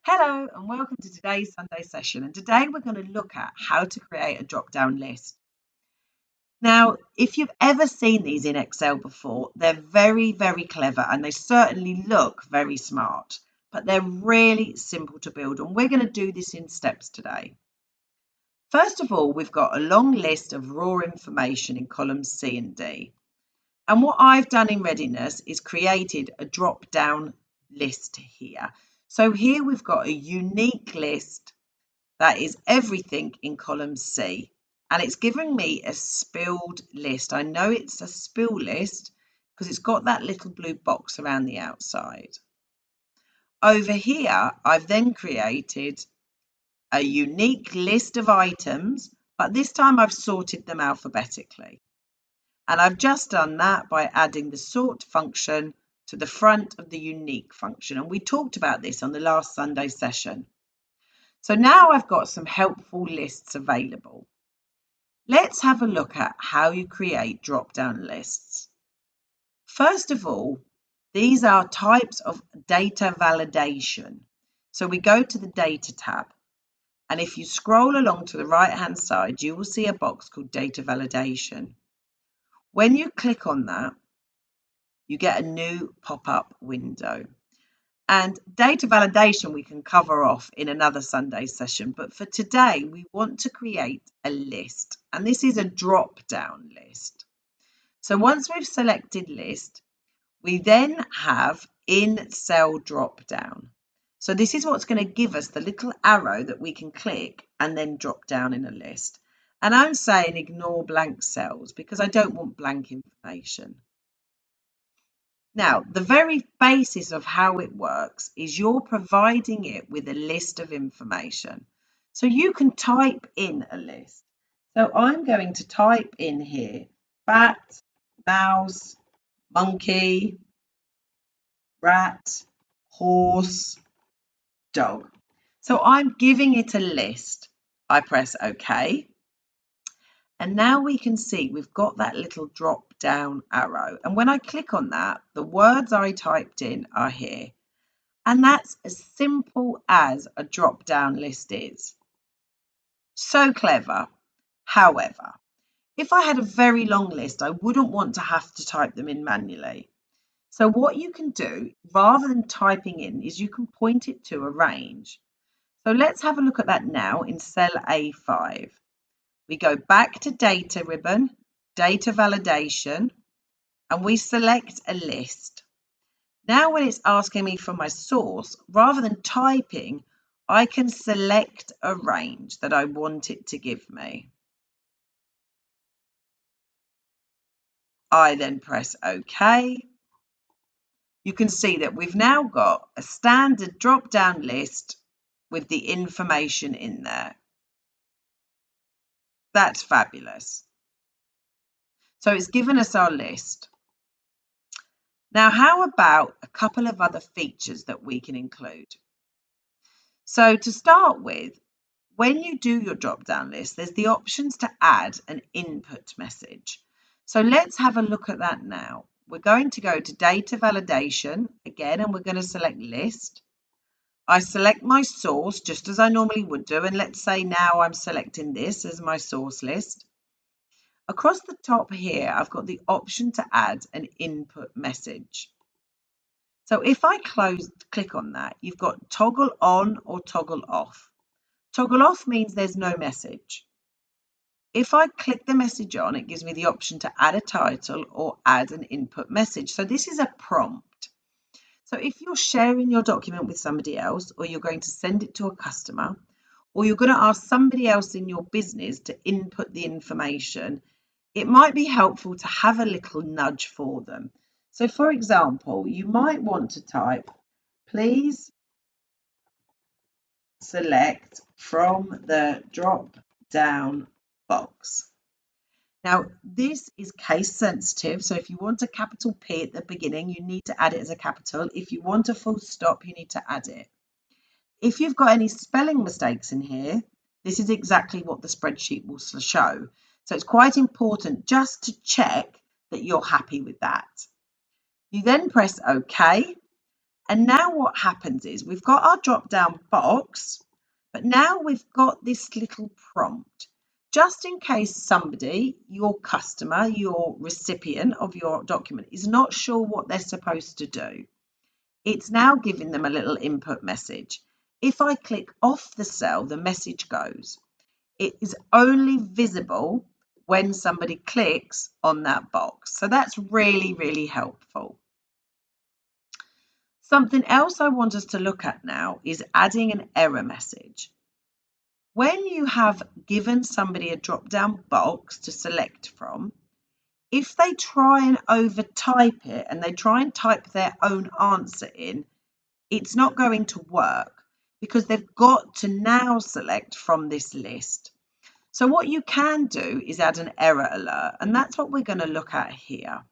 Hello and welcome to today's Sunday session. And today we're going to look at how to create a drop-down list. Now, if you've ever seen these in Excel before, they're very, very clever and they certainly look very smart, but they're really simple to build. And we're going to do this in steps today. First of all, we've got a long list of raw information in columns C and D. And what I've done in Readiness is created a drop-down list here. So here we've got a unique list that is everything in column C, and it's giving me a spilled list. I know it's a spill list because it's got that little blue box around the outside. Over here, I've then created a unique list of items, but this time I've sorted them alphabetically. And I've just done that by adding the sort function to the front of the unique function. And we talked about this on the last Sunday session. So now I've got some helpful lists available. Let's have a look at how you create drop-down lists. First of all, these are types of data validation. So we go to the Data tab, and if you scroll along to the right-hand side, you will see a box called Data Validation. When you click on that, you get a new pop-up window. And data validation we can cover off in another Sunday session, but for today we want to create a list, and this is a drop-down list. So once we've selected list, we then have in cell drop-down. So this is what's going to give us the little arrow that we can click and then drop down in a list. And I'm saying ignore blank cells because I don't want blank information. Now, the very basis of how it works is you're providing it with a list of information. So you can type in a list. So I'm going to type in here, bat, mouse, monkey, rat, horse, dog. So I'm giving it a list. I press OK. And now we can see we've got that little drop down arrow. And when I click on that, the words I typed in are here. And that's as simple as a drop down list is. So clever. However, if I had a very long list, I wouldn't want to have to type them in manually. So what you can do, rather than typing in, is you can point it to a range. So let's have a look at that now in cell A5. We go back to Data ribbon, Data Validation, and we select a list. Now when it's asking me for my source, rather than typing, I can select a range that I want it to give me. I then press OK. You can see that we've now got a standard drop-down list with the information in there. That's fabulous. So it's given us our list. Now, how about a couple of other features that we can include? So to start with, when you do your drop-down list, there's the options to add an input message. So let's have a look at that now. We're going to go to Data Validation again, and we're going to select List. I select my source just as I normally would do, and let's say now I'm selecting this as my source list. Across the top here, I've got the option to add an input message. So if I click on that, you've got toggle on or toggle off. Toggle off means there's no message. If I click the message on, it gives me the option to add a title or add an input message. So this is a prompt. So if you're sharing your document with somebody else, or you're going to send it to a customer, or you're going to ask somebody else in your business to input the information, it might be helpful to have a little nudge for them. So for example, you might want to type, please select from the drop down box. Now, this is case sensitive, so if you want a capital P at the beginning, you need to add it as a capital. If you want a full stop, you need to add it. If you've got any spelling mistakes in here, this is exactly what the spreadsheet will show. So it's quite important just to check that you're happy with that. You then press OK, And now what happens is we've got our drop down box, but now we've got this little prompt. Just in case somebody, your customer, your recipient of your document, is not sure what they're supposed to do, it's now giving them a little input message. If I click off the cell, the message goes. It is only visible when somebody clicks on that box. So that's really, really helpful. Something else I want us to look at now is adding an error message. When you have given somebody a drop-down box to select from, if they try and overtype it and they try and type their own answer in, it's not going to work because they've got to now select from this list. So what you can do is add an error alert, and that's what we're going to look at here.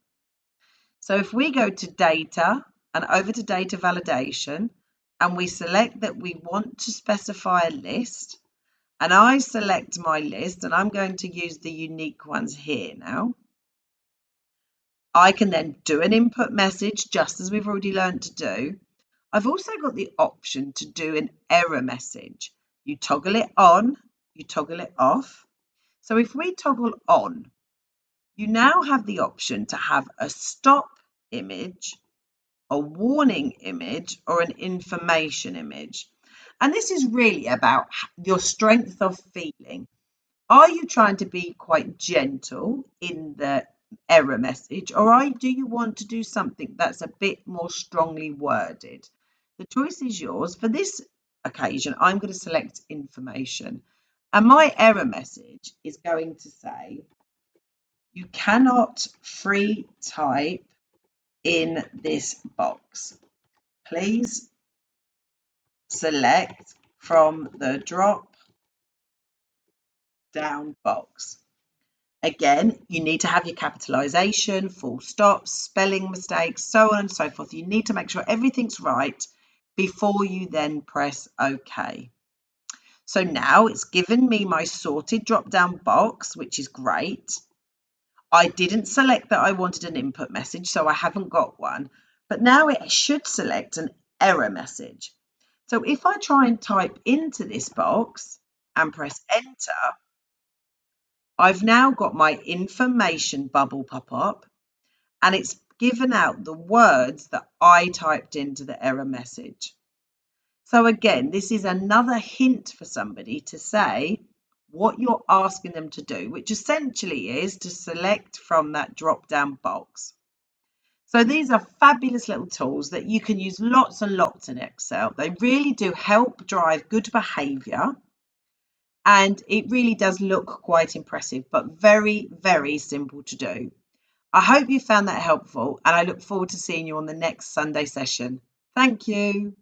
So if we go to data and over to data validation, and we select that we want to specify a list, and I select my list, and I'm going to use the unique ones here now. I can then do an input message just as we've already learned to do. I've also got the option to do an error message. You toggle it on, you toggle it off. So if we toggle on, you now have the option to have a stop image, a warning image, or an information image. And this is really about your strength of feeling. Are you trying to be quite gentle in the error message, or do you want to do something that's a bit more strongly worded? The choice is yours. For this occasion, I'm going to select information. And my error message is going to say, you cannot free type in this box. Please select from the drop down box. Again, you need to have your capitalization, full stops, spelling mistakes, so on and so forth. You need to make sure everything's right before you then press OK. So now it's given me my sorted drop-down box, which is great. I didn't select that I wanted an input message, so I haven't got one. But now it should select an error message. So if I try and type into this box and press enter, I've now got my information bubble pop up, and it's given out the words that I typed into the error message. So again, this is another hint for somebody to say what you're asking them to do, which essentially is to select from that drop-down box. So these are fabulous little tools that you can use lots and lots in Excel. They really do help drive good behaviour, and it really does look quite impressive, but very, very simple to do. I hope you found that helpful, and I look forward to seeing you on the next Sunday session. Thank you.